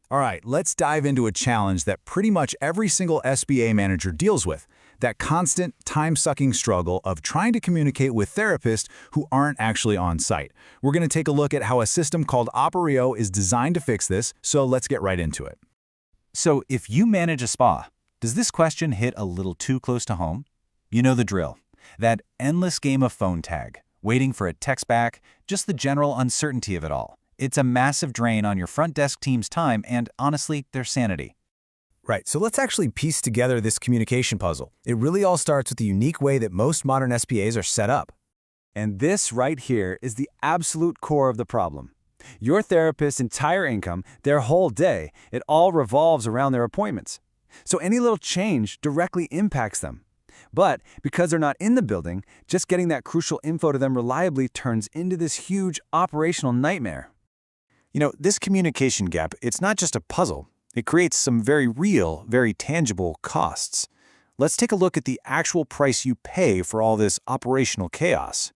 All right, let's dive into a challenge that pretty much every single SBA manager deals with, that constant, time-sucking struggle of trying to communicate with therapists who aren't actually on site. We're going to take a look at how a system called Operio is designed to fix this, so let's get right into it. So if you manage a spa, does this question hit a little too close to home? You know the drill. That endless game of phone tag, waiting for a text back, just the general uncertainty of it all. It's a massive drain on your front desk team's time and, honestly, their sanity. Right, so let's actually piece together this communication puzzle. It really all starts with the unique way that most modern SPAs are set up. And this right here is the absolute core of the problem. Your therapist's entire income, their whole day, it all revolves around their appointments. So any little change directly impacts them. But because they're not in the building, just getting that crucial info to them reliably turns into this huge operational nightmare. You know, this communication gap, it's not just a puzzle. It creates some very real, very tangible costs. Let's take a look at the actual price you pay for all this operational chaos.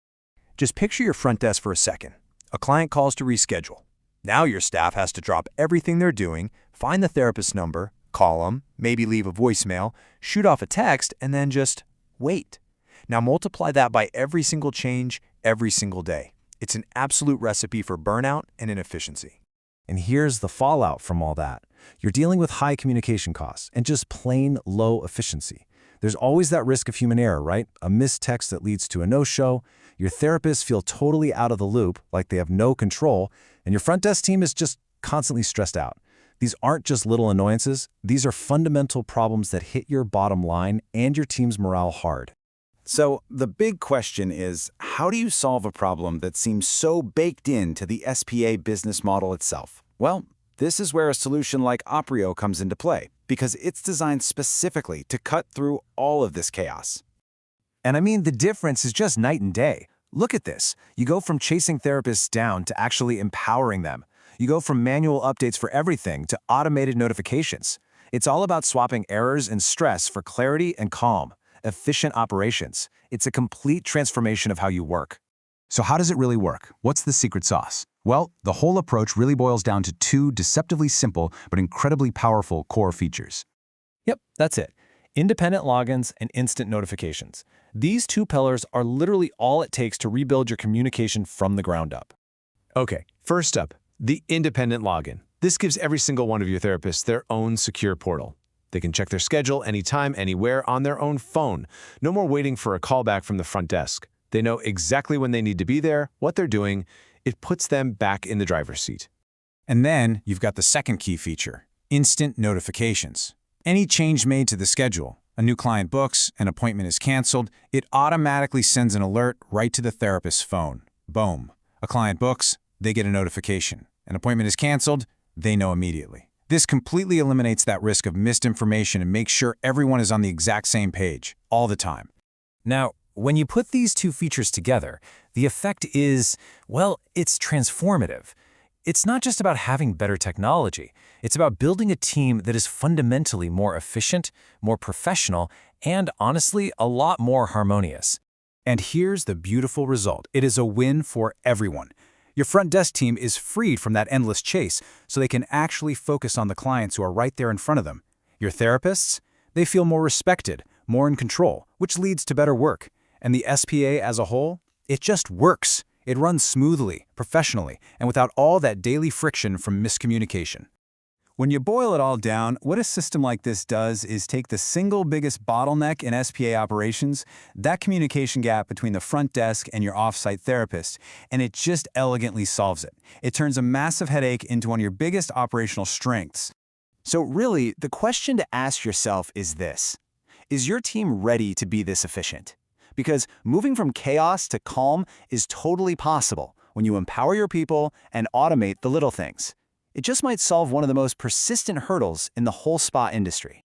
Just picture your front desk for a second. A client calls to reschedule. Now your staff has to drop everything they're doing, find the therapist's number, call them, maybe leave a voicemail, shoot off a text, and then just wait. Now multiply that by every single change, every single day. It's an absolute recipe for burnout and inefficiency. And here's the fallout from all that. You're dealing with high communication costs and just plain low efficiency. There's always that risk of human error, right? A missed text that leads to a no-show. Your therapists feel totally out of the loop, like they have no control, and your front desk team is just constantly stressed out. These aren't just little annoyances. These are fundamental problems that hit your bottom line and your team's morale hard. So the big question is, how do you solve a problem that seems so baked into the SPA business model itself? Well, this is where a solution like Operio comes into play, because it's designed specifically to cut through all of this chaos. And I mean, the difference is just night and day. Look at this. You go from chasing therapists down to actually empowering them. You go from manual updates for everything to automated notifications. It's all about swapping errors and stress for clarity and calm. Efficient operations. It's a complete transformation of how you work. So how does it really work? What's the secret sauce? Well, the whole approach really boils down to two deceptively simple but incredibly powerful core features. Yep, that's it. Independent logins and instant notifications. These two pillars are literally all it takes to rebuild your communication from the ground up. Okay, first up, the independent login. This gives every single one of your therapists their own secure portal. They can check their schedule anytime, anywhere on their own phone. No more waiting for a callback from the front desk. They know exactly when they need to be there, what they're doing. It puts them back in the driver's seat. And then you've got the second key feature, instant notifications. Any change made to the schedule, a new client books, an appointment is canceled, it automatically sends an alert right to the therapist's phone. Boom. A client books, they get a notification. An appointment is canceled, they know immediately. This completely eliminates that risk of missed information and makes sure everyone is on the exact same page, all the time. Now, when you put these two features together, the effect is, well, it's transformative. It's not just about having better technology. It's about building a team that is fundamentally more efficient, more professional, and honestly, a lot more harmonious. And here's the beautiful result. It is a win for everyone. Your front desk team is freed from that endless chase, so they can actually focus on the clients who are right there in front of them. Your therapists, they feel more respected, more in control, which leads to better work. And the SPA as a whole, it just works. It runs smoothly, professionally, and without all that daily friction from miscommunication. When you boil it all down, what a system like this does is take the single biggest bottleneck in SPA operations, that communication gap between the front desk and your off-site therapist, and it just elegantly solves it. It turns a massive headache into one of your biggest operational strengths. So really, the question to ask yourself is this: is your team ready to be this efficient? Because moving from chaos to calm is totally possible when you empower your people and automate the little things. It just might solve one of the most persistent hurdles in the whole spa industry.